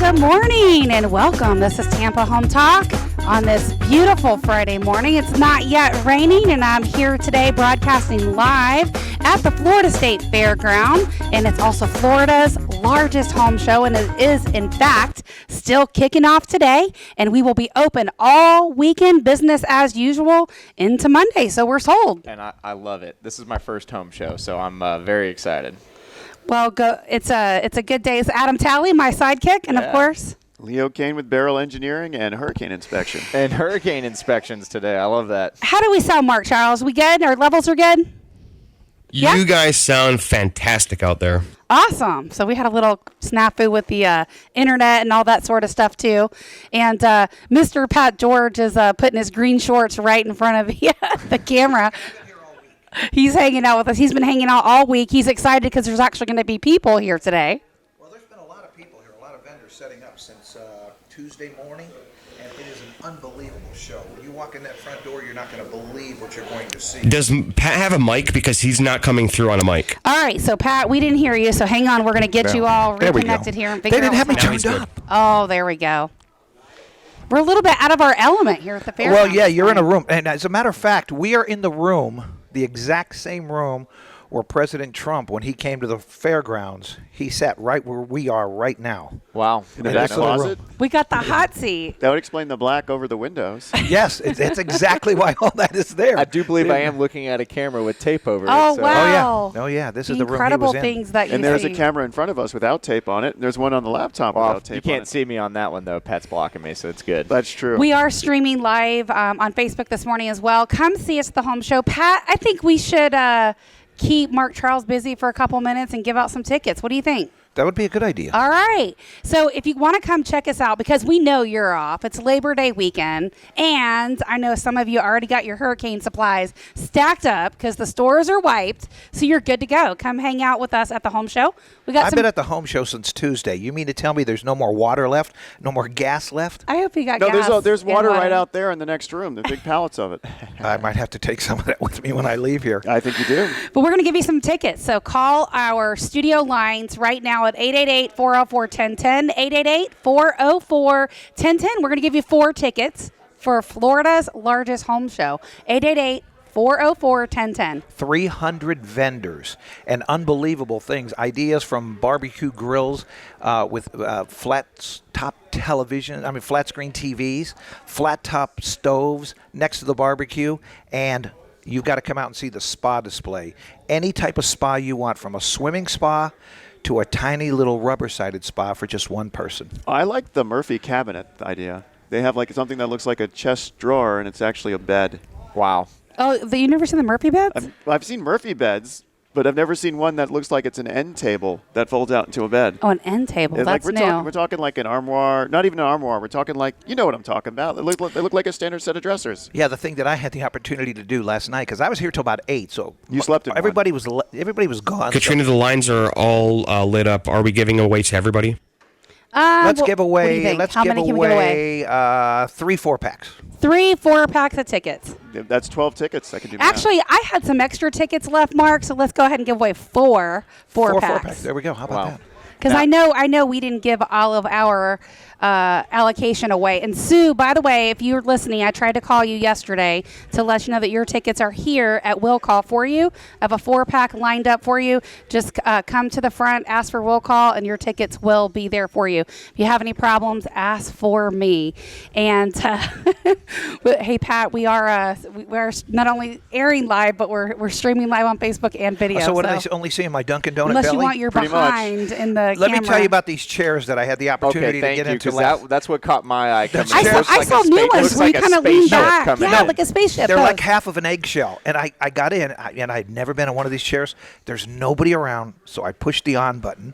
Good morning and welcome. This is Tampa Home Talk on this beautiful Friday morning. It's not yet raining, and I'm here today broadcasting live at the Florida State Fairground, and it's also Florida's largest home show, and it is, in fact, still kicking off today, and we will be open all weekend, business as usual, into Monday, so we're sold. And I love it. This is my first home show, so I'm very excited. Well, it's a good day. It's Adam Talley, my sidekick, and of course, Leo Kane with Beryl Engineering and Hurricane Inspection. And hurricane inspections today. I love that. How do we sound, Mark Charles? We good? Our levels are good? You guys sound fantastic out there. Awesome. So we had a little snafu with the internet and all that sort of stuff, too. And Mr. Pat George is putting his green shorts right in front of the camera. He's hanging out with us. He's been hanging out all week. He's excited because there's actually going to be people here today. Well, there's been a lot of people here, a lot of vendors setting up since Tuesday morning, and it is an unbelievable show. When you walk in that front door, you're not going to believe what you're going to see. Does Pat have a mic? Because he's not coming through on a mic. All right, so Pat, we didn't hear you, so hang on. We're going to get you all reconnected here and figure out. They didn't have me what's turned going up. on. Oh, there we go. We're a little bit out of our element here at the fair. Well, yeah, you're in a room. And as a matter of fact, we are in the room, the exact same room where President Trump, when he came to the fairgrounds, he sat right where we are right now. Wow. In the back closet? We got the hot seat. That would explain the black over the windows. Yes, that's exactly why all that is there. I do believe I am looking at a camera with tape over Oh, it. So. wow. Oh, yeah. This is The the room he incredible was in. things that you And there's see. a camera in front of us without tape on it. And there's one on the laptop Well, without tape you on can't it. see me on that one, though. Pat's blocking me, so it's good. That's true. We are streaming live on Facebook this morning as well. Come see us at the home show. Pat, I think we should keep Mark Charles busy for a couple minutes and give out some tickets. What do you think? That would be a good idea. All right. So if you want to come check us out, because we know you're off, it's Labor Day weekend, and I know some of you already got your hurricane supplies stacked up because the stores are wiped, so you're good to go. Come hang out with us at the home show. I've been at the home show since Tuesday. You mean to tell me there's no more water left? No more gas left? I hope you got No, gas. there's water and right out there in the next room. The big pallets of it. I might have to take some of that with me when I leave here. I think you do. But we're going to give you some tickets. So call our studio lines right now at 888-404-1010, 888-404-1010. We're going to give you 4 tickets for Florida's largest home show, 888-404-1010. 300 vendors and unbelievable things. Ideas from barbecue grills with flat screen TVs, flat top stoves next to the barbecue, and you've got to come out and see the spa display. Any type of spa you want, from a swimming spa to a tiny little rubber-sided spa for just one person. I like the Murphy cabinet idea. They have like something that looks like a chest drawer, and it's actually a bed. Wow. Oh, you never seen the Murphy beds? I've seen Murphy beds, but I've never seen one that looks like it's an end table that folds out into a bed. Oh, an end table. It's That's like new. we're talking like an armoire, not even an armoire. We're talking like, you know what I'm talking about. They look like a standard set of dressers. Yeah, the thing that I had the opportunity to do last night, because I was here till about 8, so You slept in one. everybody was gone. Katrina, the lines are all lit up. Are we giving away to everybody? Let's give what do you away. think? Let's How give many can we give away? away 3 4-packs. 3 4-packs of tickets. That's 12 tickets. I can do math. Actually, I had some extra tickets left, Mark, so let's go ahead and give away 4 4 4-packs. 4-packs. There we go. How about Wow. that? Because I know we didn't give all of our allocation away. And Sue, by the way, if you're listening, I tried to call you yesterday to let you know that your tickets are here at Will Call for you. I have a 4-pack lined up for you. Just come to the front, ask for Will Call, and your tickets will be there for you. If you have any problems, ask for me. And but, hey, Pat, we are not only airing live, but we're streaming live on Facebook and video. So what are they only seeing? My Dunkin' Donut unless belly? you want your Pretty behind in the Let camera. me tell you about these chairs that I had the opportunity Okay, thank to get you, into. because that's what caught my eye coming I in. saw, It looks I like saw a new space- ones looks where you like a kind of lean spaceship back. coming Yeah, in. like a spaceship. They're though. like half of an eggshell. And I got in, and I'd never been in one of these chairs. There's nobody around, so I pushed the on button.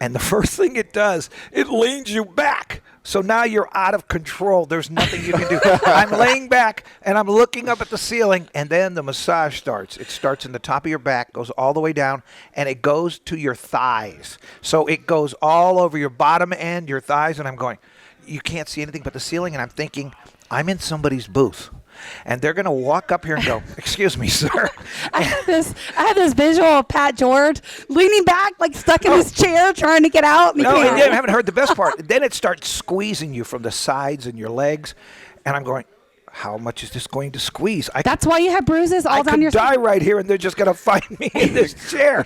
And the first thing it does, it leans you back. So now you're out of control. There's nothing you can do. I'm laying back, and I'm looking up at the ceiling, and then the massage starts. It starts in the top of your back, goes all the way down, and it goes to your thighs. So it goes all over your bottom end, your thighs, and I'm going, you can't see anything but the ceiling, and I'm thinking, I'm in somebody's booth. And they're going to walk up here and go, "Excuse me, sir." I have this visual of Pat George leaning back, like stuck in his chair, trying to get out. And No, he can't. you haven't heard the best part. Then it starts squeezing you from the sides and your legs. And I'm going, how much is this going to squeeze? That's why you have bruises all I down could your die right here, and they're just going to find me in this chair.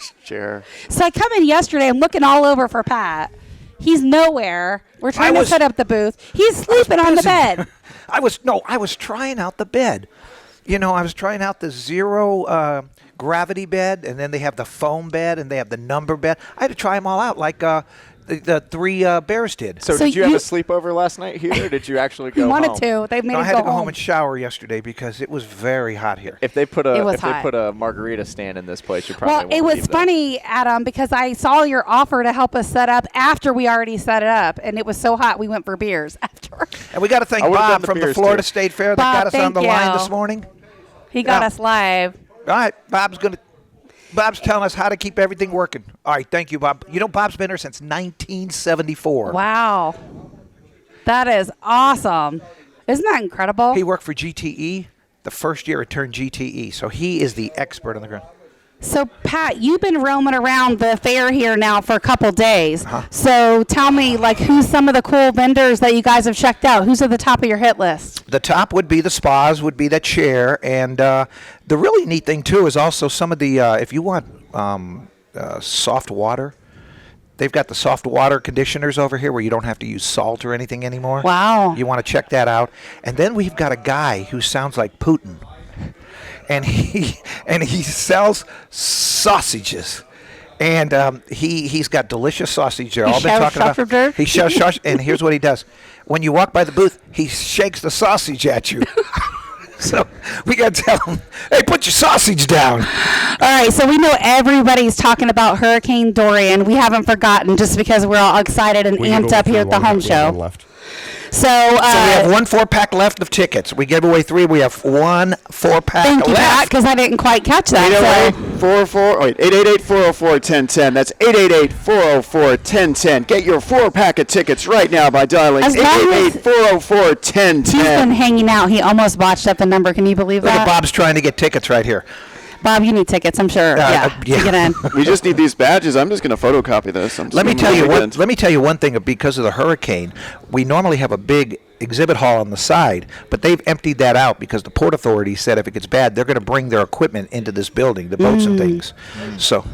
So I come in yesterday. I'm looking all over for Pat. He's nowhere. We're trying to set up the booth. He's sleeping on the bed. I was trying out the bed. You know, I was trying out the zero gravity bed, and then they have the foam bed, and they have the number bed. I had to try them all out, like the three bears did. So did you have a sleepover last night here, or did you actually go He wanted home? to. They made No, I him had go to go home home. and shower yesterday because it was very hot here. If they put It was they hot. put a margarita stand in this place, you probably Well, won't it was leave that. funny, Adam, because I saw your offer to help us set up after we already set it up, and it was so hot we went for beers after. And we got to thank I would've Bob done the from the beers, Florida too. State Fair that Bob, got us on the thank line you. this morning. He got Yeah. us live. All right, Bob's telling us how to keep everything working. All right, thank you, Bob. You know, Bob's been here since 1974. Wow. That is awesome. Isn't that incredible? He worked for GTE the first year it turned GTE, so he is the expert on the ground. So, Pat, you've been roaming around the fair here now for a couple days. So tell me, like, who's some of the cool vendors that you guys have checked out? Who's at the top of your hit list? The top would be the spas, would be the chair, and the really neat thing, too, is also some of the, if you want soft water, they've got the soft water conditioners over here where you don't have to use salt or anything anymore. Wow. You want to check that out. And then we've got a guy who sounds like Putin. And he sells sausages, and he's got delicious sausage there. All been shows talking about. sausage? He shows sausage, and here's what he does: when you walk by the booth, he shakes the sausage at you. So we got to tell him, "Hey, put your sausage down." All right, so we know everybody's talking about Hurricane Dorian. We haven't forgotten just because we're all excited and We give amped away up here at the home we have one show. left. So, So we have 1 4-pack left of tickets. We gave away 3. We have 1 4-pack thank you, Pat, left. because I didn't quite catch that. So. 888-404-1010. That's 888-404-1010. Get your 4-pack of tickets right now by dialing As long as- 888-404-1010. He's been hanging out. He almost botched up the number. Can you believe Look that? at Bob's trying to get tickets right here. Bob, you need tickets, I'm sure. Yeah. To get in. We just need these badges. I'm just going to photocopy this. Let me tell you one thing. Because of the hurricane, we normally have a big exhibit hall on the side, but they've emptied that out because the Port Authority said if it gets bad, they're going to bring their equipment into this building, the boats and things. So,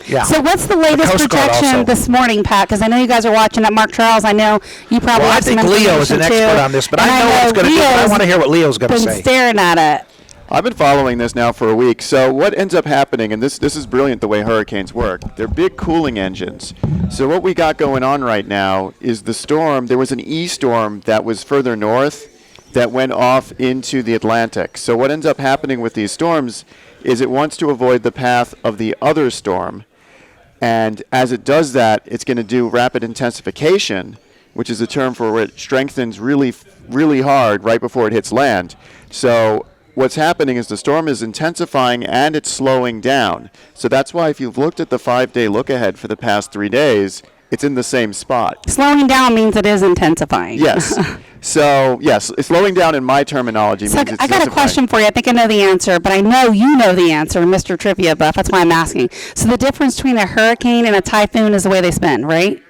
yeah. So what's the latest Coast Guard projection also. this morning, Pat? Because I know you guys are watching at Mark Charles. I know you probably Well, I have some think Leo is an information, expert too. on this, but And I know what it's going to do. But I Leo's want to hear what Leo's going to been say. staring at it. I've been following this now for a week. So what ends up happening, and this is brilliant the way hurricanes work, they're big cooling engines. So what we got going on right now is the storm. There was an E-storm that was further north that went off into the Atlantic. So what ends up happening with these storms is it wants to avoid the path of the other storm. And as it does that, it's going to do rapid intensification, which is a term for where it strengthens really, really hard right before it hits land. So what's happening is the storm is intensifying and it's slowing down. So that's why if you've looked at the 5-day look ahead for the past 3 days, it's in the same spot. Slowing down means it is intensifying. Yes. So, yes, slowing down in my terminology So means it's I got a intensifying. question for you. I think I know the answer, but I know you know the answer, Mr. Trivia Buff. That's why I'm asking. So the difference between a hurricane and a typhoon is the way they spin, right?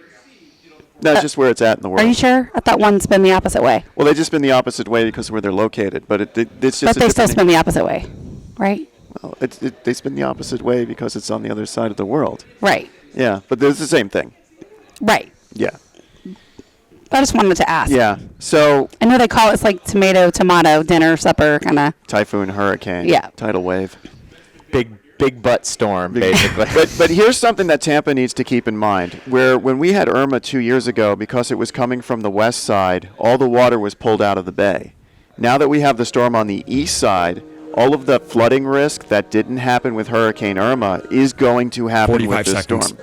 That's just where it's at in the world. Are you sure? I thought one spin the opposite way. Well, they just spin the opposite way because of where they're located, but it's just But a they still different- spin the opposite way, right? Well, they spin the opposite way because it's on the other side of the world. Right. Yeah, but it's the same thing. Right. Yeah. I just wanted to ask. Yeah. So I know they call it, it's like tomato, dinner, supper, kind of. typhoon, hurricane, Yeah. tidal wave. Big butt storm, basically. But here's something that Tampa needs to keep in mind. Where when we had Irma 2 years ago, because it was coming from the west side, all the water was pulled out of the bay. Now that we have the storm on the east side, all of the flooding risk that didn't happen with Hurricane Irma is going to happen 45 with this seconds. storm.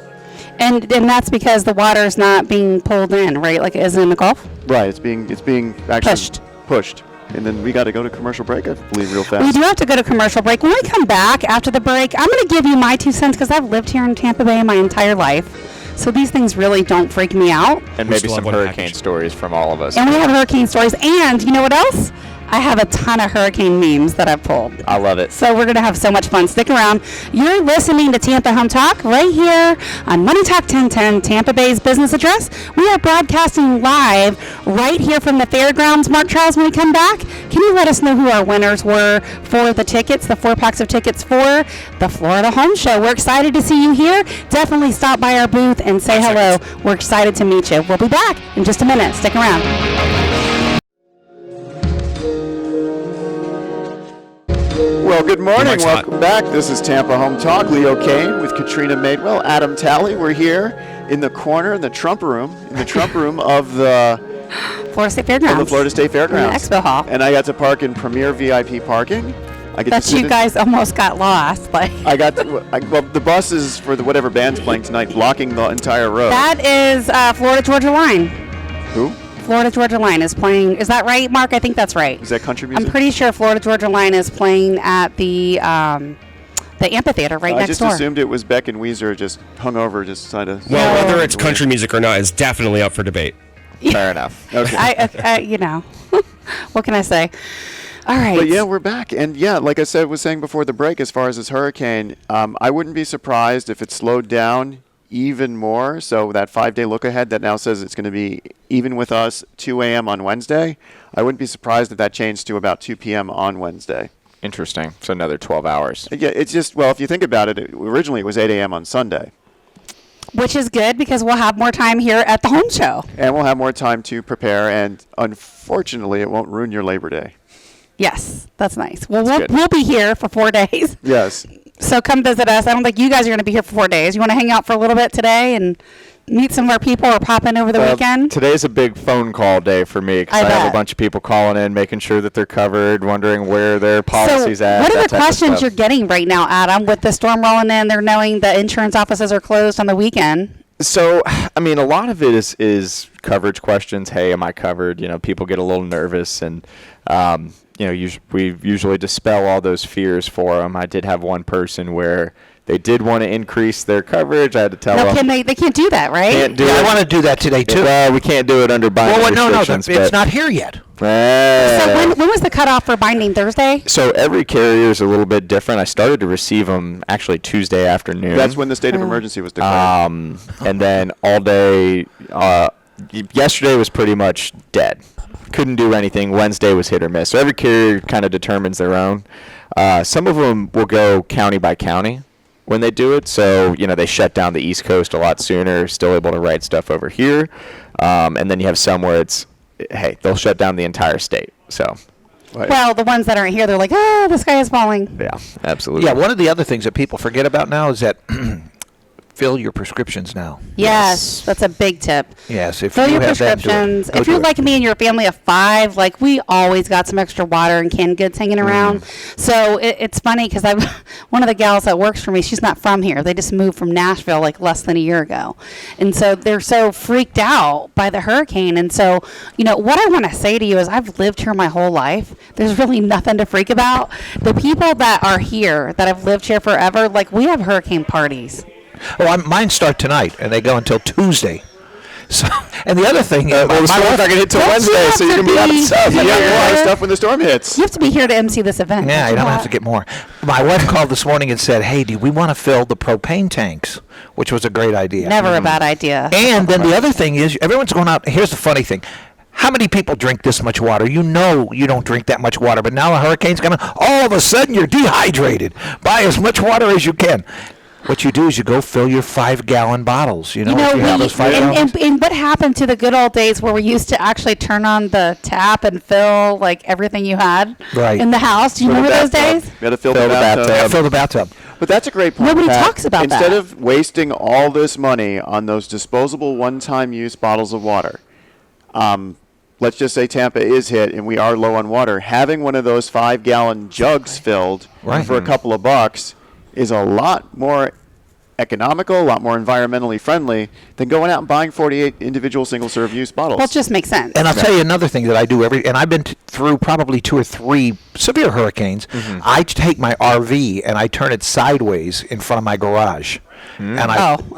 And that's because the water's not being pulled in, right? Like it is in the Gulf? Right. It's being actually Pushed. And then we got to go to commercial break, I believe, real fast. We do have to go to commercial break. When we come back after the break, I'm going to give you my 2 cents because I've lived here in Tampa Bay my entire life. So these things really don't freak me out. And We maybe still have some one hurricane package. stories from all of us. And we have hurricane stories. And you know what else? I have a ton of hurricane memes that I've pulled. I love it. So we're going to have so much fun. Stick around. You're listening to Tampa Home Talk right here on Money Talk 1010, Tampa Bay's business address. We are broadcasting live right here from the fairgrounds. Mark Charles, when we come back, can you let us know who our winners were for the tickets, the 4 packs of tickets for the Florida Home Show? We're excited to see you here. Definitely stop by our booth and say hello. We're excited to meet you. We'll be back in just a minute. Stick around. Well, good morning. Mike's hot. Welcome back. This is Tampa Home Talk. Leo Kane with Katrina Madewell, Adam Talley. We're here in the corner in the Trump room, of the Florida State Fairgrounds. Florida State Fairgrounds. In the expo hall. And I got to park in premier VIP parking. I get That to sit you in- guys almost got lost. Like I got to, well, the bus is for whatever band's playing tonight, blocking the entire road. that is Florida Georgia Line. Who? Florida Georgia Line is playing. Is that right, Mark? I think that's right. Is that country music? I'm pretty sure Florida Georgia Line is playing at the amphitheater right I next just door. assumed it was Beck and Weezer just hung over, just decided to. Well, No. whether it's country music or not is definitely up for debate. Fair enough. Okay. I you know, what can I say? All right. But yeah, we're back. And yeah, like I said, was saying before the break, as far as this hurricane, I wouldn't be surprised if it slowed down even more. So that 5-day look ahead that now says it's going to be even with us 2 a.m. on Wednesday, I wouldn't be surprised if that changed to about 2 p.m. on Wednesday. Interesting. So another 12 hours. Yeah, it's just, well, if you think about it, originally it was 8 a.m. on Sunday. Which is good because we'll have more time here at the home show. And we'll have more time to prepare. And unfortunately, it won't ruin your Labor Day. Yes, that's nice. Well, good. we'll be here for 4 days. Yes. So come visit us. I don't think you guys are going to be here for 4 days. You want to hang out for a little bit today and meet some of our people or pop in over the weekend? Today's a big phone call day for me because I I have bet. a bunch of people calling in, making sure that they're covered, wondering where their policy's So at. what are that the type of questions stuff. you're getting right now, Adam, with the storm rolling in? They're knowing the insurance offices are closed on the weekend. So, I mean, a lot of it is coverage questions. Hey, am I covered? You know, people get a little nervous, and you know, we usually dispel all those fears for them. I did have one person where they did want to increase their coverage. I had to tell No, them. they can't do that, right? Can't do Yeah, I it. want to do that today too. Well, we can't do it under binding no, restrictions. it's not here yet. So when was the cutoff for binding? Thursday? So every carrier is a little bit different. I started to receive them actually Tuesday afternoon. That's when the state of emergency was declared. And then all day, yesterday was pretty much dead. Couldn't do anything. Wednesday was hit or miss. So every carrier kind of determines their own. Some of them will go county by county when they do it. So, you know, they shut down the East Coast a lot sooner, still able to write stuff over here. And then you have some where it's, hey, they'll shut down the entire state. So, Well, the ones that aren't here, they're like, oh, the sky is falling. yeah, absolutely. Yeah, one of the other things that people forget about now is that fill your prescriptions now. Yes, that's a big tip. Yes, if Fill you your have that, do it. prescriptions. Go If do you're it. like me and you're a family of 5, like we always got some extra water and canned goods hanging around. So it's funny because one of the gals that works for me, she's not from here. They just moved from Nashville like less than a year ago. And so they're so freaked out by the hurricane. And so, you know, what I want to say to you is I've lived here my whole life. There's really nothing to freak about. The people that are here, that have lived here forever, like we have hurricane parties. Well, mine start tonight, and they go until Tuesday. So, and the other thing, Well, the storm's not going to hit till Don't you Wednesday, have so you're to going to be out of be- stuff. You got a lot of Yeah. stuff when the storm hits. You have to be here to MC this event. yeah, don't I you don't have know? to get more. My wife called this morning and said, "Hey, do we want to fill the propane tanks?" Which was a great idea. Never a bad idea. And then the other thing is, everyone's going out. Here's the funny thing. How many people drink this much water? You know you don't drink that much water, but now a hurricane's coming. All of a sudden, you're dehydrated. Buy as much water as you can. What you do is you go fill your 5-gallon bottles. You know, if you have those 5 gallons. and what happened to the good old days where we used to actually turn on the tap and fill like everything you had Right. in the house? Do you Fill the remember those bathtub. days? You got to fill Fill the the bathtub. bathtub. Fill the bathtub. But that's a great point. Nobody Pat. talks about Instead that. of wasting all this money on those disposable one-time use bottles of water, let's just say Tampa is hit and we are low on water. Having one of those 5-gallon jugs filled Right. for a couple of bucks is a lot more economical, a lot more environmentally friendly than going out and buying 48 individual single-serve use bottles. Well, it just makes sense. And I'll tell you another thing that I do and I've been through probably 2 or 3 severe hurricanes. I take my RV and I turn it sideways in front of my garage. And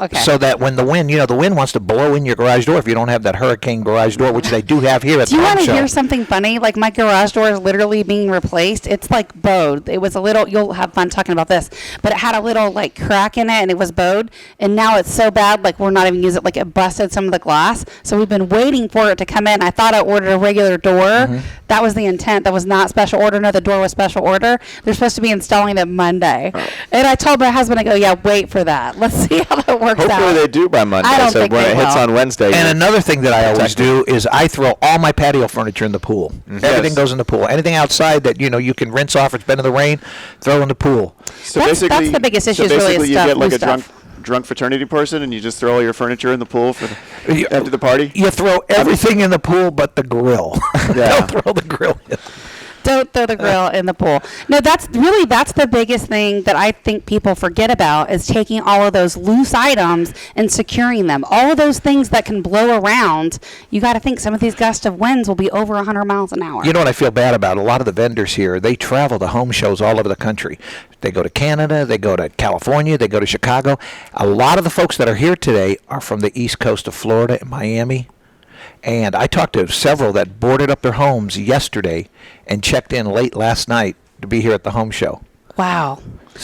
okay. So that when the wind, the wind wants to blow in your garage door if you don't have that hurricane garage door, which they do have here at Do you the want Home to Show. hear something funny? Like my garage door is literally being replaced. It's like bowed. It was a little, you'll have fun talking about this, but it had a little like crack in it and it was bowed. And now it's so bad, like we're not even using it. Like it busted some of the glass. So we've been waiting for it to come in. I thought I ordered a regular door. That was the intent. That was not special order. No, the door was special order. They're supposed to be installing it Monday. And I told my husband, I go, yeah, wait for that. Let's see how that works out. Hopefully they do by Monday. I don't so think when they it hits will. on Wednesday. And you're another thing that I always protected. do is I throw all my patio furniture in the pool. Everything goes in the pool. Anything outside that you can rinse off, it's been in the rain, throw in the pool. So That's the biggest issue is really basically is you stuff, get like loose a drunk stuff. drunk fraternity person and you just throw all your furniture in the pool after the party. You throw everything in the pool but the grill. Yeah. Don't throw the grill in. Don't throw the grill in the pool. No, that's the biggest thing that I think people forget about is taking all of those loose items and securing them. All of those things that can blow around, you got to think some of these gusts of winds will be over 100 miles an hour. You know what I feel bad about? A lot of the vendors here, they travel to home shows all over the country. They go to Canada, they go to California, they go to Chicago. A lot of the folks that are here today are from the east coast of Florida and Miami. And I talked to several that boarded up their homes yesterday and checked in late last night to be here at the home show. Wow.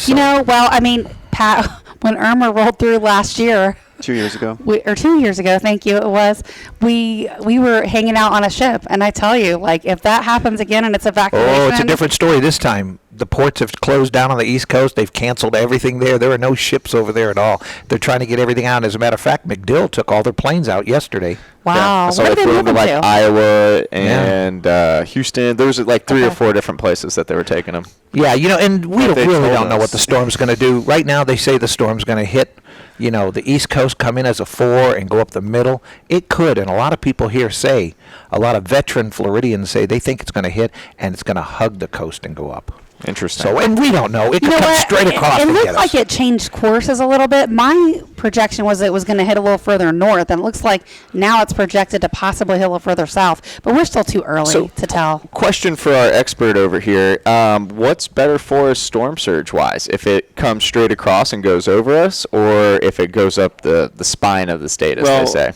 I mean, Pat, when Irma rolled through last year, 2 years ago. 2 years ago, thank you, it was, we were hanging out on a ship. And I tell you, like, if that happens again and it's evacuation. Oh, it's a different story this time. The ports have closed down on the East Coast. They've canceled everything there. There are no ships over there at all. They're trying to get everything out. As a matter of fact, McDill took all their planes out yesterday. Wow. So What are they they flew moving to like to? Iowa and Houston. There was like three or Okay. four different places that they were taking them. Yeah, and we But they really told don't know us. what the storm's going to do. Right now, they say the storm's going to hit, the East Coast, come in as a 4 and go up the middle. It could, and a lot of people here say, a lot of veteran Floridians say they think it's going to hit and it's going to hug the coast and go up. Interesting. So, and we don't know. It could You know come what? straight across It and looked get like us. it changed courses a little bit. My projection was it was going to hit a little further north, and it looks like now it's projected to possibly hit a little further south. But we're still too early to tell. Question for our expert over here. What's better for us storm surge wise? If it comes straight across and goes over us, or if it goes up the spine of the state, as they say?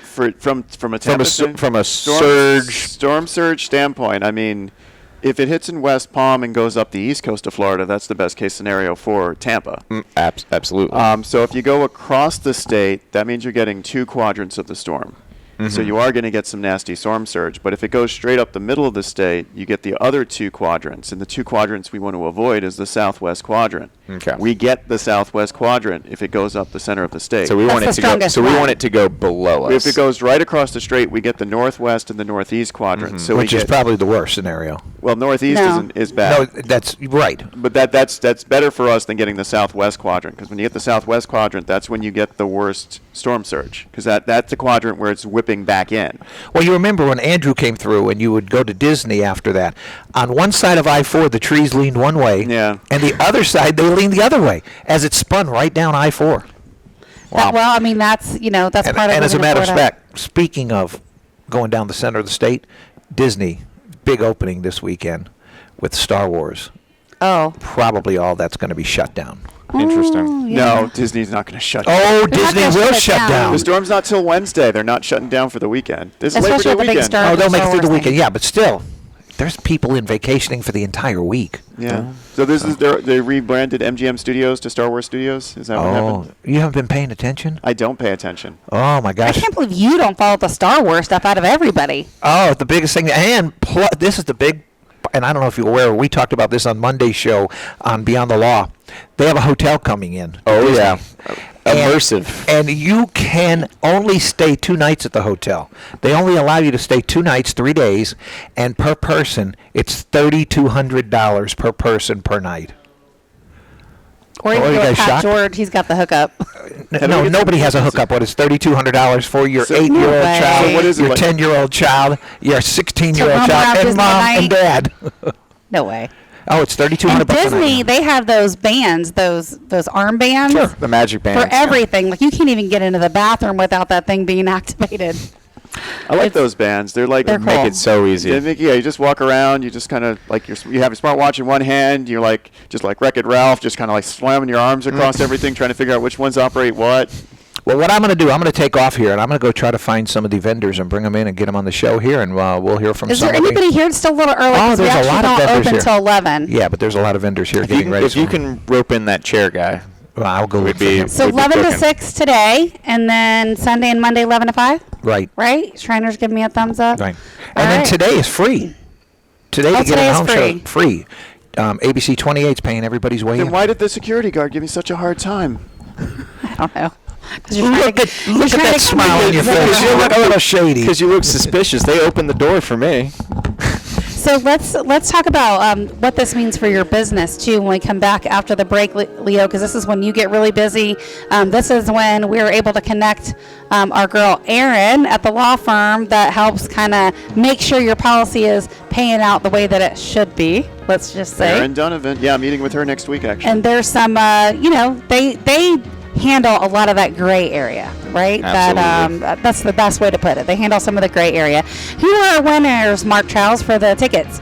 From a Tampa storm surge standpoint, I mean, if it hits in West Palm and goes up the east coast of Florida, that's the best case scenario for Tampa. Absolutely. So if you go across the state, that means you're getting 2 quadrants of the storm. So you are going to get some nasty storm surge. But if it goes straight up the middle of the state, you get the other 2 quadrants. And the 2 quadrants we want to avoid is the southwest quadrant. Okay. We get the southwest quadrant if it goes up the center of the state. So we want That's it the to go. strongest So we one. want it to go below us. If it goes right across the strait, we get the northwest and the northeast quadrants. So Which we is get, probably the worst scenario. well, northeast No. is bad. No, that's right. But that's better for us than getting the southwest quadrant, because when you get the southwest quadrant, that's when you get the worst storm surge, because that's the quadrant where it's whipping back in. Well, you remember when Andrew came through and you would go to Disney after that. On one side of I-4, the trees leaned one way. Yeah. And the other side, they leaned the other way as it spun right down I-4. Well, I mean, that's part of And as a living in matter of Florida. fact, speaking of going down the center of the state, Disney, big opening this weekend with Star Wars. Oh. Probably all that's going to be shut down. Interesting. Oh, yeah. No, Disney's not going to shut down. Oh, They're not Disney gonna will shut it shut down. down. The storm's not till Wednesday. They're not shutting down for the weekend. This is Especially Labor Day with the big weekend. storm. Oh, they'll make it Star through the Wars weekend. thing. Yeah, but still, there's people in vacationing for the entire week. Yeah. So this is they rebranded MGM Studios to Star Wars Studios. Is that what Oh, happened? you haven't been paying attention? I don't pay attention. Oh, my I gosh. can't believe you don't follow the Star Wars stuff out of everybody. Oh, the biggest thing, and this is the big, and I don't know if you're aware, we talked about this on Monday's show on Beyond the Law. They have a hotel coming in. Oh Disney. yeah. Immersive. And you can only stay 2 nights at the hotel. They only allow you to stay 2 nights, 3 days, and per person, it's $3,200 per person per night. Or you Oh, can you go guys with Pat shocked? George. He's got the hookup. No, nobody has a hookup. What is $3,200 for your So- 8-year-old No way. child, So what is it your like- 10-year-old child, your 16-year-old roam around child, and Disney mom night? and dad? No way. Oh, it's $3,200 And bucks a Disney, night. they have those bands, those armbands. Sure. The magic band. For everything. Like, you can't even get into the bathroom without that thing being activated. I like It's- those bands. They're like They're Make cool. it so easy. They make, you just walk around. You just kind of like you have your smartwatch in one hand. You're like just like Wreck-It Ralph, just kind of like slamming your arms across everything, trying to figure out which ones operate what. Well, what I'm going to do, I'm going to take off here, and I'm going to go try to find some of the vendors and bring them in and get them on the show here, and we'll hear from Is there somebody. anybody here? It's still a little early Oh, because we there's a actually lot of don't vendors open here. till 11. Yeah, but there's a lot of vendors here getting ready. If you can rope in that chair guy, Well, I'll go look for be- him. So We'd be 11 to cooking. 6 today, and then Sunday and Monday 11 to 5. Right, Right? Shriners give me a thumbs up. right. All And then right. today is free. Today Oh, to get today a is home free. show, free. ABC 28 is paying everybody's way Then in. why did the security guard give me such a hard time? I don't know. 'Cause you're trying to, you're Look at trying that to smile on your come face. in. You look a little shady. because you look suspicious. They opened the door for me. So let's talk about what this means for your business too when we come back after the break, Leo, because this is when you get really busy. This is when we're able to connect our girl Erin at the law firm that helps kind of make sure your policy is paying out the way that it should be. Let's just say. Erin Donovan. Yeah, I'm meeting with her next week actually. And there's some, they handle a lot of that gray area, right? Absolutely. That's the best way to put it. They handle some of the gray area. Who are our winners, Mark Charles, for the tickets?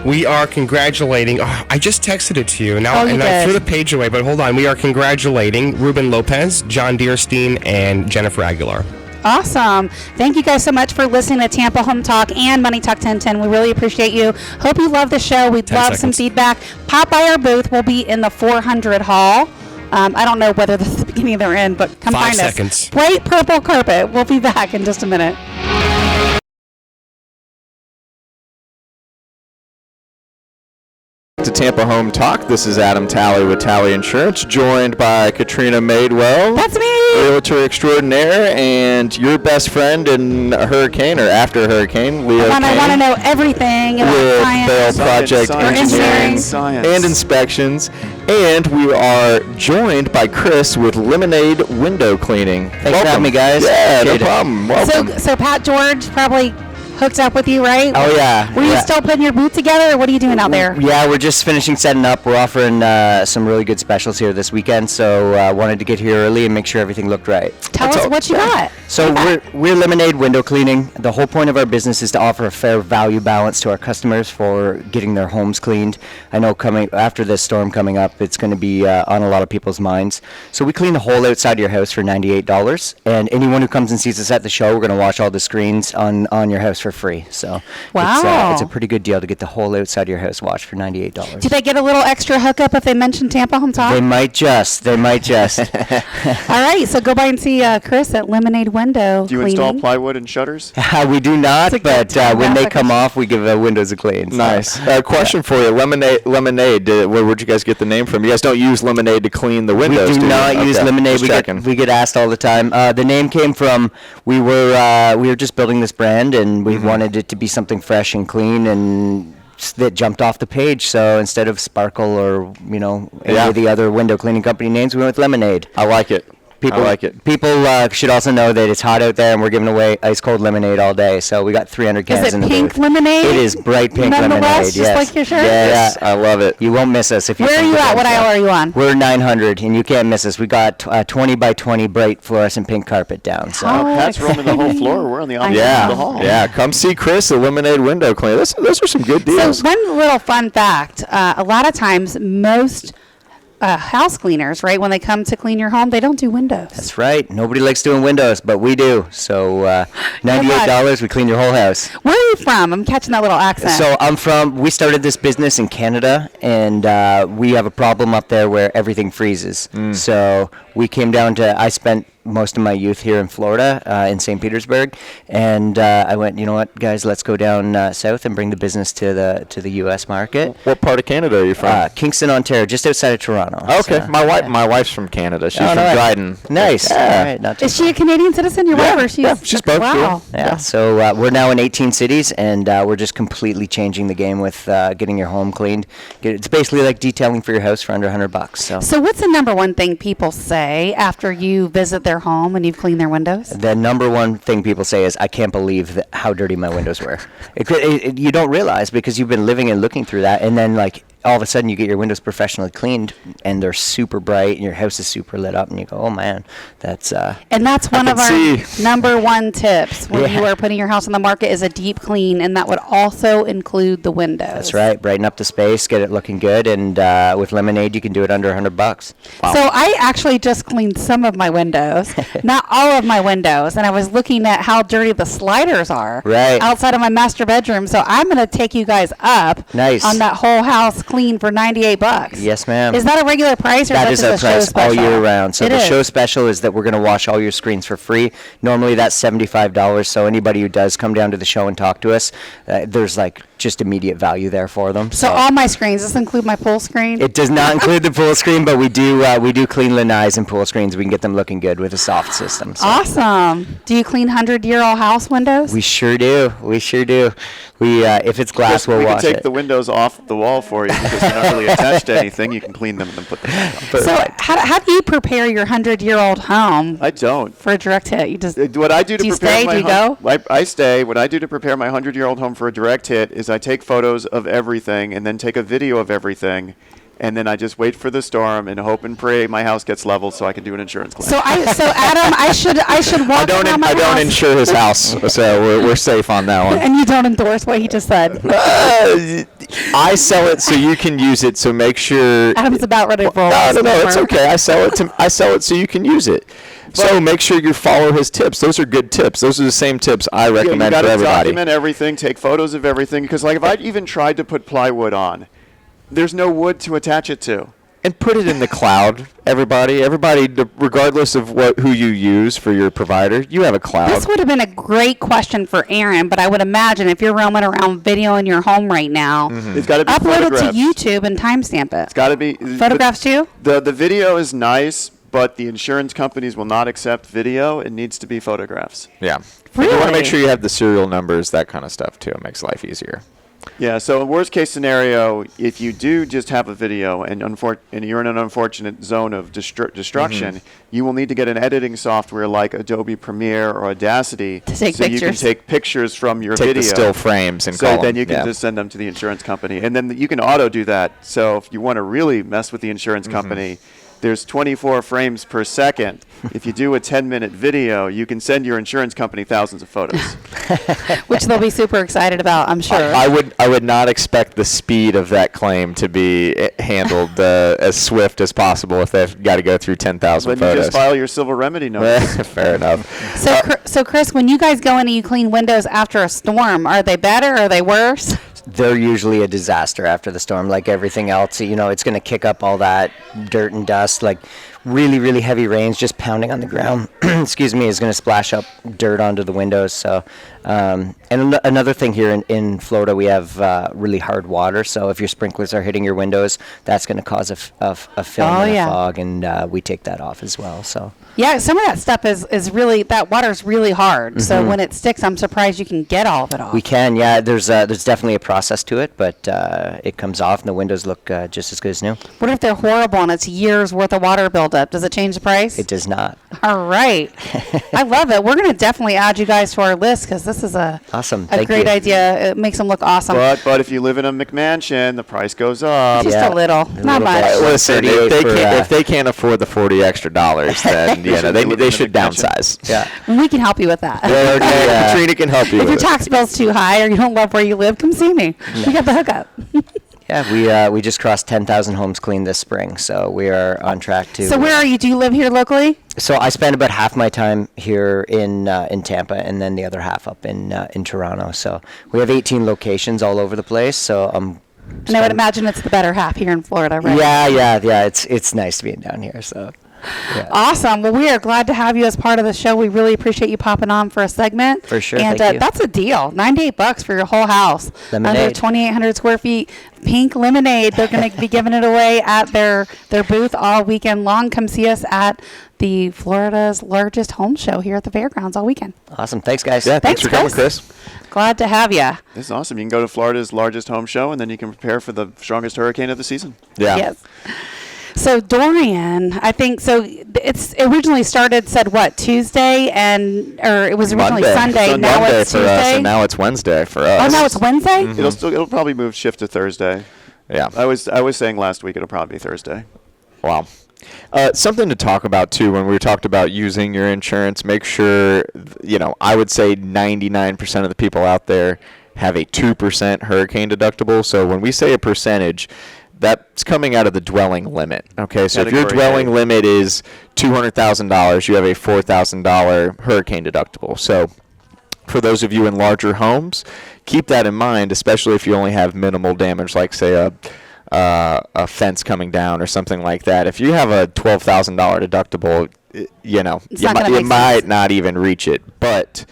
We are congratulating. Oh, I just texted it to you now, Oh, you and I did. threw the page away. But hold on, we are congratulating Ruben Lopez, John Deerstein, and Jennifer Aguilar. Awesome. Thank you guys so much for listening to Tampa Home Talk and Money Talk 1010. We really appreciate you. Hope you love the show. We'd 10 love some seconds. feedback. Pop by our booth. We'll be in the 400 hall. I don't know whether this is the beginning or the end, but come 5 find seconds. us. Bright purple carpet. We'll be back in just a minute. To Tampa Home Talk. This is Adam Talley with Talley Insurance, joined by Katrina Madewell, That's me. realtor extraordinaire, and your best friend in a hurricane or after a hurricane, Leo I want Kane, to know everything about with Beryl science. Project Science, Engineering science. and Inspections. And we are joined by Chris with Lemonade Window Cleaning. Thanks for having me, guys. Yeah, no Appreciate it. problem. Welcome. So Pat George probably hooked up with you, right? Oh, yeah. Were you Yeah. still putting your booth together, or what are you doing out there? Yeah, we're just finishing setting up. We're offering some really good specials here this weekend, so wanted to get here early and make sure everything looked right. Tell us what you got. So we're Lemonade Window Cleaning. The whole point of our business is to offer a fair value balance to our customers for getting their homes cleaned. I know coming after this storm coming up, it's going to be on a lot of people's minds. So we clean the whole outside of your house for $98, and anyone who comes and sees us at the show, we're going to wash all the screens on your house for free. So Wow. it's a pretty good deal to get the whole outside of your house washed for $98. Do they get a little extra hookup if they mention Tampa Home Talk? They might just. All right, so go by and see Chris at Lemonade Window Do you Cleaning. install plywood and shutters? We do not, It's a good but time when they graphic. come off, we give windows a clean. so. Nice. Question for you. Lemonade. Where'd you guys get the name from? You guys don't use lemonade to clean the windows, We do you? not use Okay, lemonade. just checking. We get asked all the time. The name came from we were just building this brand, and we wanted it to be something fresh and clean, and that jumped off the page. So instead of Sparkle or any Yeah. of the other window cleaning company names, we went with Lemonade. I like it. I like it. People should also know that it's hot out there, and we're giving away ice cold lemonade all day. So we got 300 cans Is in it the pink booth. lemonade? It is bright pink Nonetheless, lemonade. just Yes. like your shirt? Yeah, Yes, yeah. I love it. You won't miss us if you. Where are come you to at? What Tampa. aisle are you on? We're 900, and you can't miss us. We got 20 by 20 bright fluorescent pink carpet down. So. Oh, Pat's roaming the whole exciting. floor. We're on the opposite know. end of the hall. Yeah, come see Chris at Lemonade Window Cleaning. Those are some good deals. So one little fun fact, a lot of times most house cleaners, right, when they come to clean your home, they don't do windows. That's right. Nobody likes doing windows, but we do. So $98, we clean your whole house. Where are you from? I'm catching that little accent. So we started this business in Canada, and we have a problem up there where everything freezes. So we came down I spent most of my youth here in Florida, in St. Petersburg, and I went, you know what, guys, let's go down south and bring the business to the U.S. market. What part of Canada are you from? Kingston, Ontario, just outside of Toronto. Okay, So, my wife's from Canada. She's from no way. Dryden. Nice. Yeah. All right, not too Is she a Canadian citizen, your wife, or she's both, Wow. Yeah, so we're now in 18 cities, and we're just completely changing the game with getting your home cleaned. It's basically like detailing for your house for under $100. So what's the number one thing people say after you visit their home and you've cleaned their windows? The number one thing people say is, I can't believe how dirty my windows were. You don't realize because you've been living and looking through that, and then like all of a sudden you get your windows professionally cleaned and they're super bright and your house is super lit up and you go, oh man, that's And that's one of our number one tips when Yeah. you are putting your house on the market is a deep clean, and that would also include the windows. that's right. Brighten up the space, get it looking good, and with Lemonade you can do it under $100. So I actually just cleaned some of my windows, not all of my windows, and I was looking at how dirty the sliders are Right. outside of my master bedroom. So I'm going to take you guys up Nice. on that whole house clean for $98. Yes, ma'am. Is that a regular price, or That is is that our just a show price all special? year round. So It the is. show special is that we're going to wash all your screens for free. Normally that's $75. So anybody who does come down to the show and talk to us, there's like just immediate value there for them. So all my screens, does this include my pool screen? It does not include the pool screen, but we do clean lanais and pool screens. We can get them looking good with a soft system. So. Awesome. Do you clean 100-year-old house windows? We sure do. We sure do. We if it's glass, we'll we can wash take it. the windows off the wall for you because they're not really attached to anything. You can clean them and then put them back on. So how do you prepare your 100-year-old home I don't. for a direct hit? You just What I do to Do you prepare stay? my Do you home, go? I stay. What I do to prepare my 100-year-old home for a direct hit is I take photos of everything and then take a video of everything, and then I just wait for the storm and hope and pray my house gets leveled so I can do an insurance claim. so Adam, I should walk around my I don't house. insure his house, so we're safe on that one. And you don't endorse what he just said. I sell it so you can use it. So make sure. Adam's about ready to roll. No, off no, the it's floor. okay. I sell it so you can use it. So make sure you follow his tips. Those are good tips. Those are the same tips I Yeah, you recommend got for to everybody. document everything, take photos of everything, because like if I even tried to put plywood on, there's no wood to attach it to. And put it in the cloud. Everybody, regardless of who you use for your provider, you have a cloud. This would have been a great question for Aaron, but I would imagine if you're roaming around videoing your home right now, It's got to be upload it to photographs. YouTube and timestamp it. It's got to be Photographs too? The video is nice, but the insurance companies will not accept video. It needs to be photographs. Yeah. Really? You want to make sure you have the serial numbers, that kind of stuff too. It makes life easier. Yeah, so worst case scenario, if you do just have a video and you're in an unfortunate zone of destruction, you will need to get an editing software like Adobe Premiere or Audacity To take so you can pictures. take pictures from your Take video. the still frames and So call then them. you can Yeah. just send them to the insurance company. And then you can auto do that. So if you want to really mess with the insurance company, there's 24 frames per second. If you do a 10-minute video, you can send your insurance company thousands of photos. Which they'll be super excited about, I'm sure. I would not expect the speed of that claim to be handled as swift as possible if they've got to go through 10,000 Then you photos. just file your civil remedy notice. Fair enough. So Chris, when you guys go in and you clean windows after a storm, are they better? Are they worse? They're usually a disaster after the storm, like everything else. You know, it's going to kick up all that dirt and dust. Like really, really heavy rains just pounding on the ground, excuse me, is going to splash up dirt onto the windows. So, and another thing here in Florida, we have really hard water. So if your sprinklers are hitting your windows, that's going to cause a film Oh, and yeah. a fog, and we take that off as well. So. Yeah, some of that stuff is really, that water's really hard. So when it sticks, I'm surprised you can get all of it off. We can, yeah. There's definitely a process to it, but it comes off and the windows look just as good as new. What if they're horrible and it's years worth of water buildup? Does it change the price? It does not. All right. I love it. We're going to definitely add you guys to our list because this is Awesome. a Thank great you. idea. It makes them look awesome. But if you live in a McMansion, the price goes up. Just Yeah. a little, not little much. bit. Listen, 38 if they can't afford the $40 extra, then they should downsize. Yeah. We can help you with that. Katrina can help you If your with it. tax bill's too high or you don't love where you live, come see me. We got the hookup. Yeah, we just crossed 10,000 homes cleaned this spring, so we are on track to. So where are you? Do you live here locally? So I spend about half my time here in Tampa, and then the other half up in Toronto. So we have 18 locations all over the place. So And I would imagine it's the better half here in Florida, right? yeah. It's nice being down here. So. Yeah. Awesome. Well, we are glad to have you as part of the show. We really appreciate you popping on for a segment. For sure. And Thank you. that's a deal. $98 for your whole house. Lemonade. Under 2,800 square feet. Pink lemonade. They're going to be giving it away at their booth all weekend long. Come see us at the Florida's largest home show here at the fairgrounds all weekend. Awesome. Thanks, guys. Yeah, thanks for coming, Chris. Glad to have you. This is awesome. You can go to Florida's largest home show, and then you can prepare for the strongest hurricane of the season. Yeah. Yes. So Dorian, I think so. It's originally said what, Tuesday, or it was originally Sunday. Now Monday it's for us, Tuesday. and now it's Wednesday for us. Oh, now it's Wednesday. It'll probably shift to Thursday. Yeah. I was saying last week it'll probably be Thursday. Wow. Something to talk about too when we talked about using your insurance. Make sure, I would say 99% of the people out there have a 2% hurricane deductible. So when we say a percentage, that's coming out of the dwelling limit. Okay, so if your dwelling limit is $200,000, you have a $4,000 hurricane deductible. So for those of you in larger homes, keep that in mind, especially if you only have minimal damage, like say a fence coming down or something like that. If you have a $12,000 deductible, you might not even reach it. But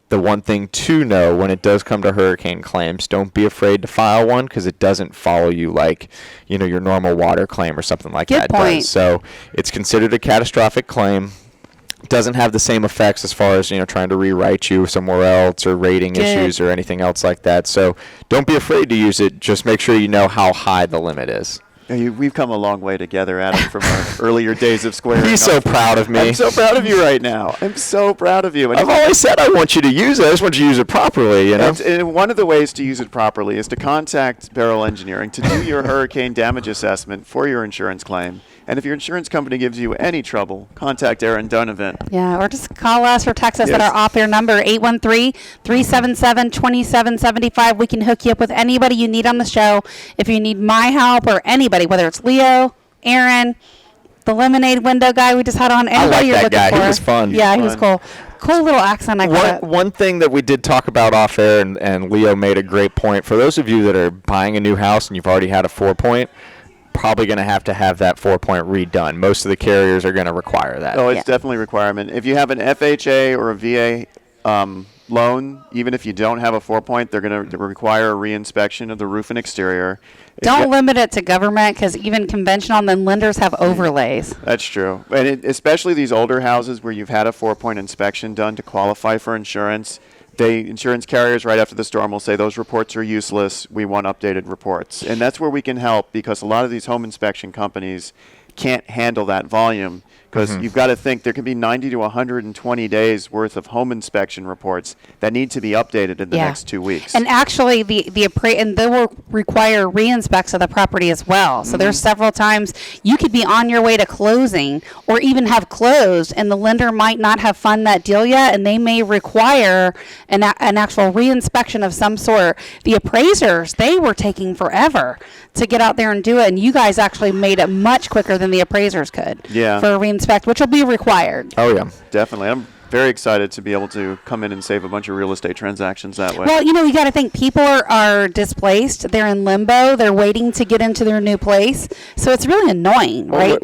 the one thing to know when it does come to hurricane claims, don't be afraid to file one because it doesn't follow you like, your normal water claim or something like that does. So it's considered a catastrophic claim. Doesn't have the same effects as far as trying to rewrite you somewhere else or rating issues or anything else like that. So don't be afraid to use it. Just make sure you know how high the limit is. We've come a long way together, Adam, from our earlier days of squaring. He's so proud of me. I'm so proud of you right now. I'm so proud of you. And I've always said I want you to use it. I just want you to use it properly, And one of the ways to use it properly is to contact Beryl Engineering to do your hurricane damage assessment for your insurance claim. And if your insurance company gives you any trouble, contact Aaron Donovan. Yeah, or just call us or text us at our off-air number, 813-377-2775. We can hook you up with anybody you need on the show. If you need my help or anybody, whether it's Leo, Aaron, the lemonade window guy we just had on, anybody you're looking for. He was fun. Yeah, he was cool. Cool little accent I got. One thing that we did talk about off air, and Leo made a great point, for those of you that are buying a new house and you've already had a 4-point, probably going to have that 4-point redone. Most of the carriers are going to require that. Oh, it's definitely a requirement. If you have an FHA or a VA loan, even if you don't have a 4-point, they're going to require a reinspection of the roof and exterior. Don't limit it to government because even conventional and then lenders have overlays. That's true. And especially these older houses where you've had a 4-point inspection done to qualify for insurance, insurance carriers right after the storm will say those reports are useless. We want updated reports. And that's where we can help because a lot of these home inspection companies can't handle that volume because you've got to think there can be 90 to 120 days worth of home inspection reports that need to be updated in the next 2 weeks. And actually, and they will require re-inspects of the property as well. So there's several times you could be on your way to closing or even have closed, and the lender might not have funded that deal yet, and they may require an actual re-inspection of some sort. The appraisers, they were taking forever to get out there and do it, and you guys actually made it much quicker than the appraisers could for a re-inspect, which will be required. Oh, yeah. Definitely. I'm very excited to be able to come in and save a bunch of real estate transactions that way. Well, you got to think people are displaced. They're in limbo. They're waiting to get into their new place. So it's really annoying, right?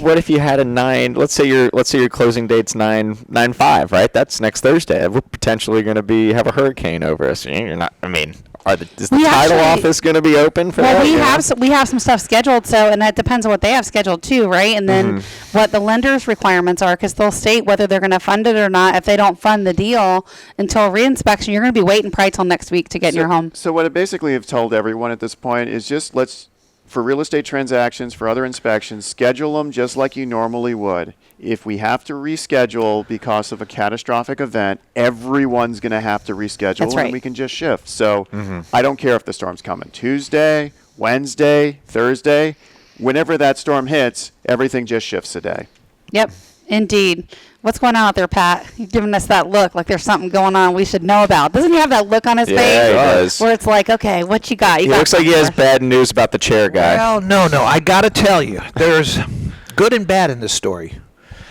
What if you had a 9? Let's say your closing date's 9/5, right? That's next Thursday. We're potentially going to have a hurricane over us. You're not. I mean. Is the title office going to be open for that? Well, we have some stuff scheduled, and that depends on what they have scheduled too, right? And then what the lender's requirements are, because they'll state whether they're going to fund it or not. If they don't fund the deal until re-inspection, you're going to be waiting probably till next week to get in your home. So what I basically have told everyone at this point is just for real estate transactions, for other inspections, schedule them just like you normally would. If we have to reschedule because of a catastrophic event, everyone's going to have to reschedule. That's right. And we can just shift. So I don't care if the storm's coming Tuesday, Wednesday, Thursday. Whenever that storm hits, everything just shifts a day. Yep, indeed. What's going on out there, Pat? You're giving us that look like there's something going on we should know about. Doesn't he have that look on his face? Yeah, he does. Where it's like, okay, what you got? He looks like he has bad news about the chair guy. Well, no. I got to tell you, there's good and bad in this story.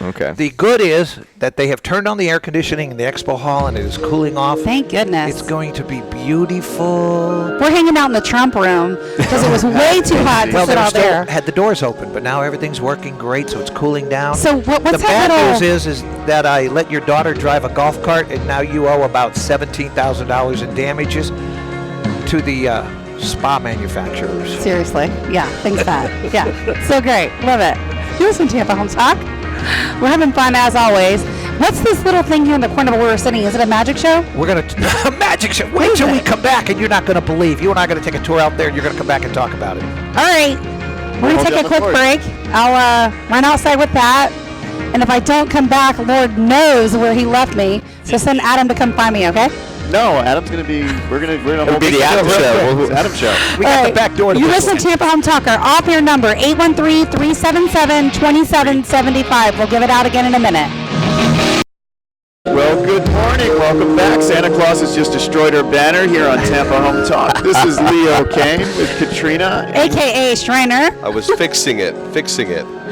Okay. The good is that they have turned on the air conditioning in the expo hall and it is cooling off. Thank goodness. It's going to be beautiful. We're hanging out in the Trump room because it was way too hot to sit out there. Had the doors open, but now everything's working great, so it's cooling down. So what's the bad news is that I let your daughter drive a golf cart, and now you owe about $17,000 in damages to the spa manufacturers. Seriously. Yeah. Thanks, Pat. Yeah. So great. Love it. You listen to Tampa Home Talk. We're having fun as always. What's this little thing here in the corner where we're sitting? Is it a magic show? We're going to a magic show. Wait till we come back and you're not going to believe. You and I are going to take a tour out there and you're going to come back and talk about it. All right. We're going to take a quick break. I'll run outside with Pat. And if I don't come back, Lord knows where he left me. So send Adam to come find me, okay? No, Adam's gonna be. We're gonna It'll hold be this the after real show. quick. We'll- It's Adam's show. We got the back door to You this listen one. to Tampa Home Talker. Off your number, 813-377-2775. We'll give it out again in a minute. Well, good morning. Welcome back. Santa Claus has just destroyed our banner here on Tampa Home Talk. This is Leo Kane with Katrina. AKA Shriner. I was fixing it.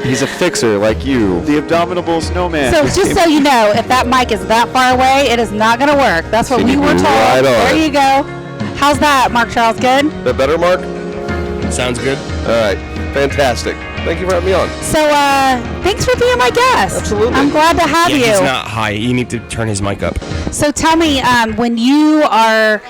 He's a fixer like you. The Abominable Snowman. So just so you know, if that mic is that far away, it is not going to work. That's what we were told. Right on. There you go. How's that, Mark Charles? Good? That better, Mark? Sounds good. All right. Fantastic. Thank you for having me on. So thanks for being my guest. Absolutely. I'm glad to have Yeah, you. he's not high. You need to turn his mic up. So tell me, when you are,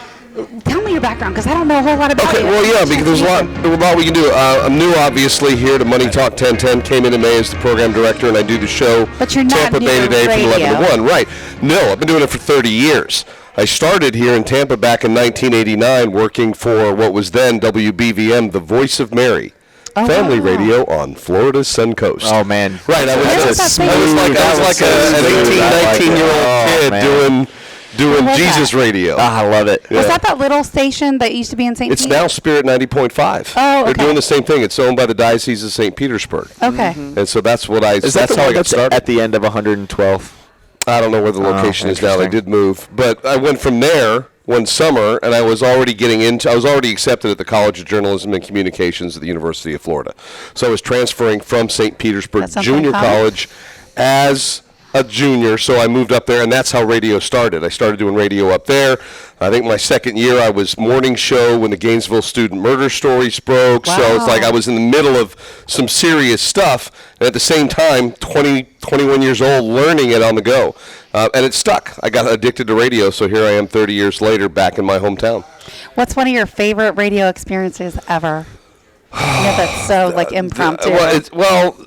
tell me your background, because I don't know a whole lot about Okay, you. well, yeah, because there's a lot we can do. I'm new, obviously, here to Money Talk 1010. Came in May as the program director, and I do the show But you're not Tampa new Bay to Today from 11 to radio. 1. Right. No, I've been doing it for 30 years. I started here in Tampa back in 1989 working for what was then WBVM, the Voice of Mary. Family wow. radio on Florida's Sun Coast. Oh man. Right, I was, Where was just, that I was like, That was so an smooth. 18, I like 19-year-old it. kid man. doing was Jesus that? radio. Ah, I love it. Was that little station that used to be in St. It's Pete? now Spirit 90.5. Oh, They're okay. doing the same thing. It's owned by the Diocese of St. Petersburg. Okay. And so that's what Is that that's the how I one got that's started. at the end of 112th? I don't know where the location is now. They interesting. did move. But I went from there one summer, and I was already accepted at the College of Journalism and Communications at the University of Florida. So I was transferring from St. Petersburg That sounds Junior like fun. College as a junior, so I moved up there, and that's how radio started. I started doing radio up there. I think my second year I was morning show when the Gainesville student murder stories broke, so it's like I was in the middle of some serious stuff, and at the same time, 21 years old, learning it on the go. And it stuck. I got addicted to radio, so here I am 30 years later back in my hometown. What's one of your favorite radio experiences ever? That's so like impromptu.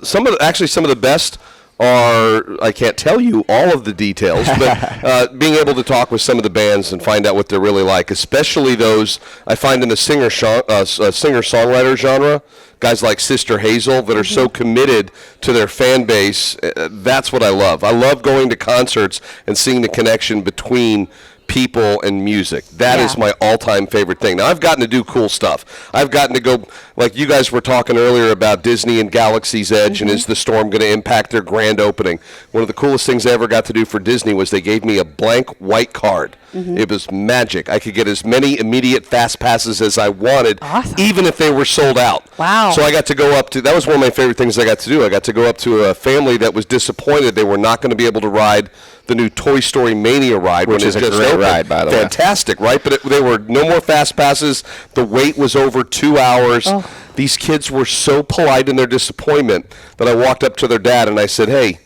Some of the best are, I can't tell you all of the details, but being able to talk with some of the bands and find out what they're really like, especially those I find in the singer-songwriter genre, guys like Sister Hazel that are so committed to their fan base. That's what I love. I love going to concerts and seeing the connection between people and music. That is my all-time favorite thing. Now, I've gotten to do cool stuff. I've gotten to go, like you guys were talking earlier about Disney and Galaxy's Edge, and is the storm going to impact their grand opening? One of the coolest things I ever got to do for Disney was they gave me a blank white card. It was magic. I could get as many immediate fast passes as I wanted, even if they were sold out. Wow. So I got to go up to, that was one of my favorite things I got to do. I got to go up to a family that was disappointed they were not going to be able to ride the new Toy Story Mania ride. Which is a just great opened. ride, by the way. Fantastic, right? But they were no more fast passes. The wait was over 2 hours. These kids were so polite in their disappointment that I walked up to their dad and I said, hey,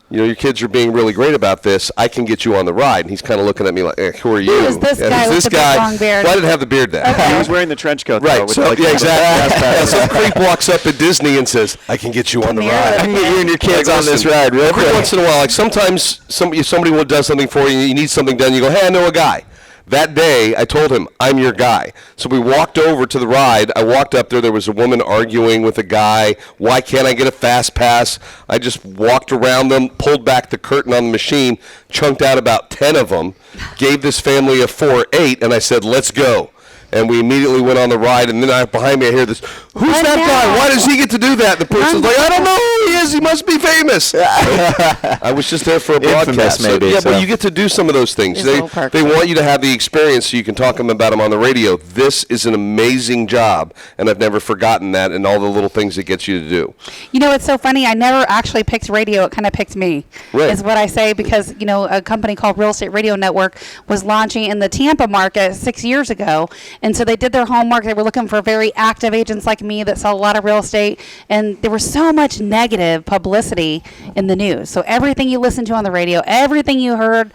you know, your kids are being really great about this. I can get you on the ride. And he's kind of looking at me like, who are you? Who is this guy with the big long beard? Well, I didn't have the beard then. He was wearing the trench coat, though. Right, with so, like yeah, the exactly. fast Some passes. creep walks up at Disney and says, I can get you on the Come here, ride. I can get you and your kids on this listen, ride real every quick. once in a while, like sometimes somebody does something for you, you need something done, you go, hey, I know a guy. That day, I told him, I'm your guy. So we walked over to the ride. I walked up there. Was a woman arguing with a guy. Why can't I get a fast pass? I just walked around them, pulled back the curtain on the machine, chunked out about 10 of them, gave this family a 4-8, and I said, let's go. And we immediately went on the ride, and then behind me I hear this, who's that guy? Why does he get to do that? The person's like, I don't know who he is. He must be famous. I was just there for a Infamous, broadcast. maybe, Yeah, so. but you get to do some of those things. These little perks. They want you to have the experience so you can talk about them on the radio. This is an amazing job, and I've never forgotten that and all the little things it gets you to do. You know, it's so funny. I never actually picked radio. It kind of picked me, Right. is what I say, because, you know, a company called Real Estate Radio Network was launching in the Tampa market 6 years ago. And so they did their homework. They were looking for very active agents like me that sell a lot of real estate. And there was so much negative publicity in the news. So everything you listened to on the radio, everything you heard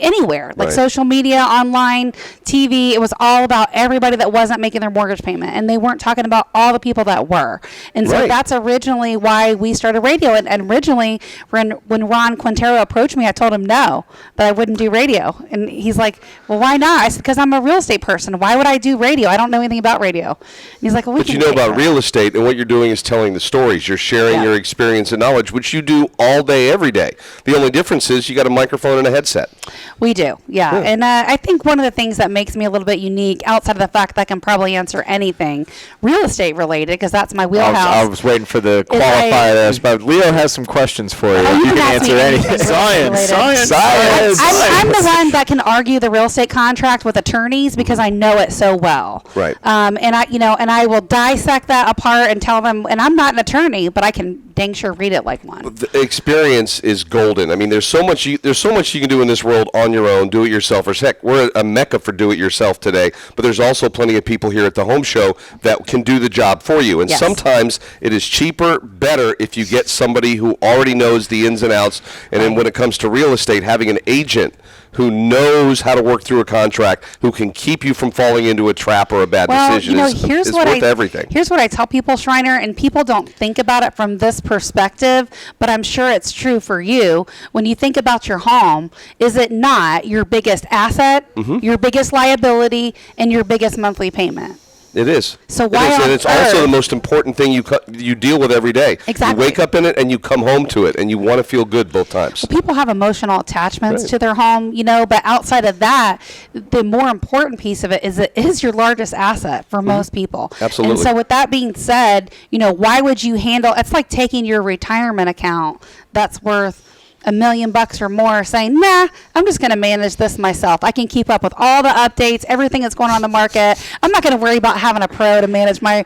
anywhere, like Right. social media, online, TV, it was all about everybody that wasn't making their mortgage payment. And they weren't talking about all the people that were. And so Right. that's originally why we started radio. And originally, when Ron Quintero approached me, I told him no, that I wouldn't do radio. And he's like, well, why not? I said, because I'm a real estate person. Why would I do radio? I don't know anything about radio. And he's like, well, we But can you know take about that. real estate, and what you're doing is telling the stories. You're sharing Yeah. your their experience and knowledge, which you do all day, every day. The only difference is you got a microphone and a headset. We do, yeah. And I think one of the things that makes me a little bit unique, outside of the fact that I can probably answer anything real estate related, because that's my wheelhouse. I was waiting for the qualifier this, but Leo has some questions for you. you You can can ask me answer anything anything. real estate related. I'm the one that can argue the real estate contract with attorneys because I know it so well. Right. And I will dissect that apart and tell them. And I'm not an attorney, but I can dang sure read it like one. The experience is golden. I mean, there's so much you can do in this world on your own, do-it-yourselfers. Heck, we're a mecca for do-it-yourself today, but there's also plenty of people here at the home show that can do the job for you. And Yes. sometimes it is cheaper, better if you get somebody who already knows the ins and outs. And then when it comes to real estate, having an agent who knows how to work through a contract, who can keep you from falling into a trap or a bad decision is worth everything. Here's what I tell people, Shriner, and people don't think about it from this perspective, but I'm sure it's true for you. When you think about your home, is it not your biggest asset, your biggest liability, and your biggest monthly payment? It is. So It why is, on and it's also the earth- most important thing you deal with every day. Exactly. You wake up in it and you come home to it, and you want to feel good both times. People have emotional attachments Right. to their home, but outside of that, the more important piece of it is your largest asset for most people. Absolutely. And so with that being said, why would you handle, it's like taking your retirement account that's worth $1 million or more, saying, nah, I'm just going to manage this myself. I can keep up with all the updates, everything that's going on in the market. I'm not going to worry about having a pro to manage my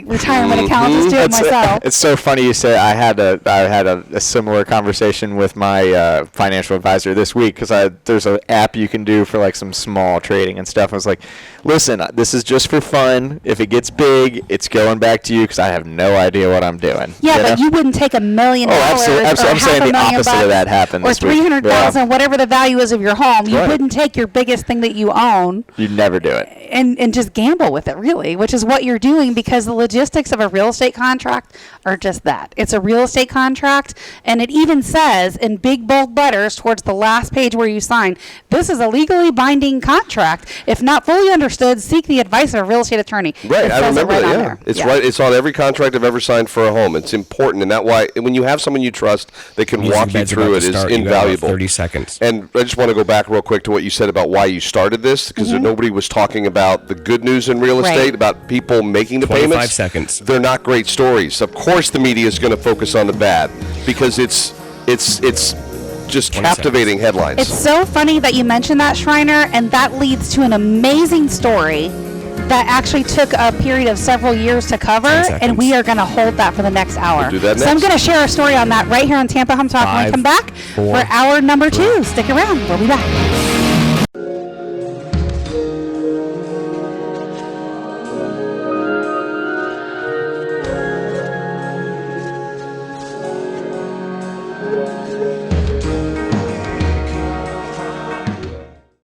retirement account. Just do it myself. It's so funny you say I had a similar conversation with my financial advisor this week because there's an app you can do for like some small trading and stuff. I was like, listen, this is just for fun. If it gets big, it's going back to you because I have no idea what I'm doing. Yeah, but you wouldn't take $1 million absolutely. or I'm saying half the $1 million opposite of that happened or this week. 300,000, whatever the value is of your home. You Right. wouldn't take your biggest thing that you own You'd never do it. and just gamble with it, really, which is what you're doing because the logistics of a real estate contract are just that. It's a real estate contract, and it even says in big bold letters towards the last page where you sign, this is a legally binding contract. If not fully understood, seek the advice of a real estate attorney. Right, It I says it remember right that. on Yeah, there. it's right. It's on every contract I've ever signed for a home. It's important, and that's why when you have someone you trust that can Music walk you bed's about through to it is start. You got about invaluable. 30 seconds. And I just want to go back real quick to what you said about why you started this, because nobody was talking about the good news in real Right. estate, about people making the 25 payments. seconds. They're not great stories. Of course, the media is going to focus on the bad because it's just 20 captivating headlines. It's so funny that you mentioned that, Shriner, and that leads to an amazing story that actually took a period of several years to cover, 10 seconds. and we are going to hold that for the next hour. We'll do that So I'm next. going to share a story on that right here on Tampa Home Talk when we 5, come back 4, for hour number 2. Stick around. We'll be back.